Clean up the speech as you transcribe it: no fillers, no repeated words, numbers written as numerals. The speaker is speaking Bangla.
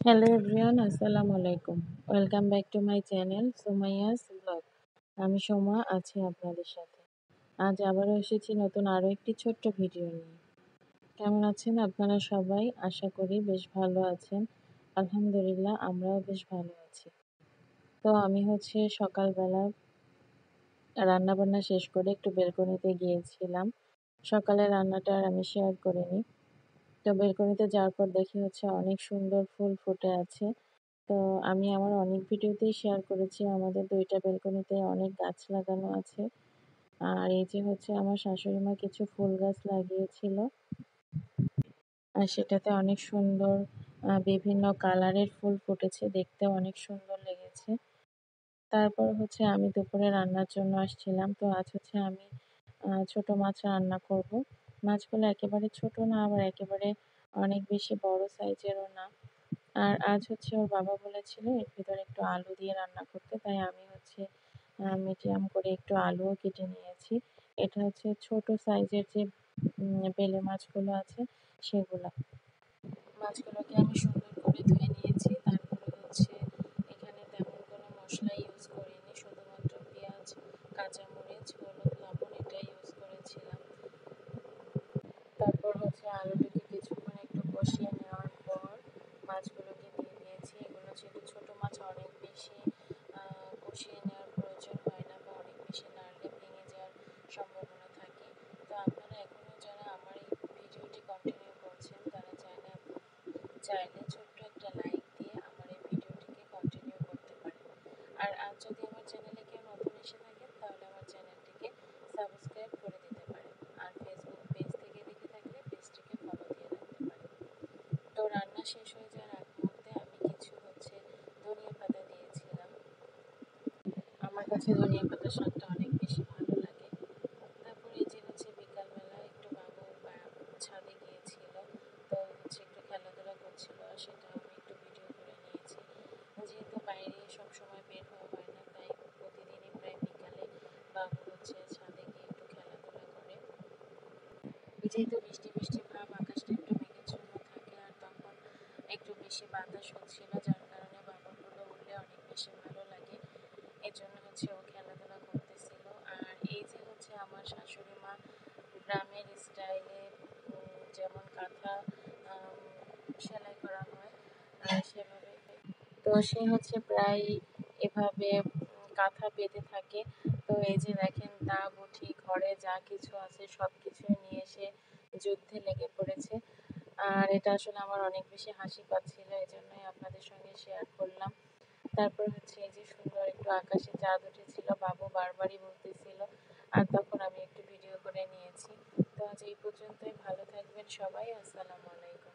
হ্যালো এভরিওয়ান, আসসালামু আলাইকুম। Welcome back to my channel Sumaiya's blog. আমি সোমা আছি আপনাদের সাথে। আজ আবারও এসেছি নতুন আরও একটি ছোট্ট ভিডিও নিয়ে। কেমন আছেন আপনারা সবাই? আশা করি বেশ ভালো আছেন। আলহামদুলিল্লাহ আমরাও বেশ ভালো আছি। তো আমি সকালবেলা রান্নাবান্না শেষ করে একটু বেলকনিতে গিয়েছিলাম। সকালে রান্নাটা আর আমি শেয়ার করিনি। তো বেলকনিতে যাওয়ার পর দেখি অনেক সুন্দর ফুল ফুটে আছে। তো আমি আমার অনেক ভিডিওতেই শেয়ার করেছি আমাদের ২ টা বেলকনিতে অনেক গাছ লাগানো আছে। আর এই যে আমার শাশুড়ি মা কিছু ফুল গাছ লাগিয়েছিল। আর সেটাতে অনেক সুন্দর বিভিন্ন কালারের ফুল ফুটেছে। দেখতেও অনেক সুন্দর লেগেছে। তারপর আমি দুপুরে রান্নার জন্য আসছিলাম। তো আজ আমি ছোট মাছ রান্না করব। মাছগুলো একেবারে ছোট না, আবার একেবারে অনেক বেশি বড় সাইজেরও না। আর আজ ওর বাবা বলেছিল এর ভিতরে একটু আলু দিয়ে রান্না করতে, তাই আমি মিডিয়াম করে একটু আলুও কেটে নিয়েছি। এটা ছোট সাইজের যে বেলে মাছগুলো আছে সেগুলা। মাছগুলোকে আমি সুন্দর করে ধুয়ে নিয়েছি। তারপরে এখানে তেমন কোনো মশলা ইউজ করিনি, শুধুমাত্র পেঁয়াজ, কাঁচামরিচ, হলুদ, লবণ এটাই ইউজ করেছিলাম। তারপর আলুটাকে কিছুক্ষণ একটু কষিয়ে নেওয়ার পর মাছগুলোকে দিয়ে দিয়েছি। এগুলো যেহেতু ছোটো মাছ, অনেক বেশি কষিয়ে নেওয়ার প্রয়োজন হয় না, বা অনেক বেশি নাড়লে ভেঙে যাওয়ার সম্ভাবনা থাকে। তো আপনারা এখনও যারা আমার এই ভিডিওটি কন্টিনিউ করছেন, তারা চাইলে ছোট্ট একটা লাইক দিয়ে আমার এই ভিডিওটিকে কন্টিনিউ করতে পারেন। আর আজ যদি আমার চ্যানেলে কেউ নতুন এসে থাকেন, তাহলে আমার চ্যানেলটিকে সাবস্ক্রাইব করে দিতে পারেন। আর ফেসবুক পেজ থেকে দেখে থাকলে পেজটিকে ফলো দিয়ে রাখতে পারেন। তো রান্না শেষ হয়ে যাওয়ার আগ মুহূর্তে আমি কিছু ধনিয়া পাতা দিয়েছিলাম। আমার কাছে ধনিয়া পাতা স্বাদটা অনেক বেশি ভালো লাগে। তারপর এই যে বিকালবেলা একটু বাবু ছাদে গিয়েছিল। তো একটু খেলাধুলা করছিল, সেটা আমি একটু ভিডিও করে নিয়েছি। যেহেতু বাইরে সবসময় বের হওয়া হয় না, তাই প্রতিদিনই প্রায় বিকালে বাবু ছাদে গিয়ে একটু খেলাধুলা করে। যেহেতু বৃষ্টি বৃষ্টি ভাব, আকাশটা একটু মেঘাচ্ছন্ন থাকে, আর তখন একটু বেশি বাতাস হচ্ছিল, যার কারণে বাবুগুলো উঠলে অনেক বেশি ভালো লাগে। এজন্য ও খেলাধুলা করতেছিল। আর এই যে আমার শাশুড়ি মা গ্রামের স্টাইলে যেমন কাঁথা সেলাই করা হয় সেভাবে, তো সে প্রায় এভাবে কাঁথা পেতে থাকে। তো এই যে দেখেন, দা বটি ঘরে যা কিছু আছে সব কিছুই নিয়ে এসে যুদ্ধে লেগে পড়েছে। আর এটা আসলে আমার অনেক বেশি হাসি পাচ্ছিল, এই জন্যই আপনাদের সঙ্গে শেয়ার করলাম। তারপর এই যে সুন্দর একটু আকাশে চাঁদ উঠেছিল, বাবু বারবারই বলতেছিল, আর তখন আমি একটু ভিডিও করে নিয়েছি। তো আজ এই পর্যন্তই, ভালো থাকবেন সবাই, আসসালামু আলাইকুম।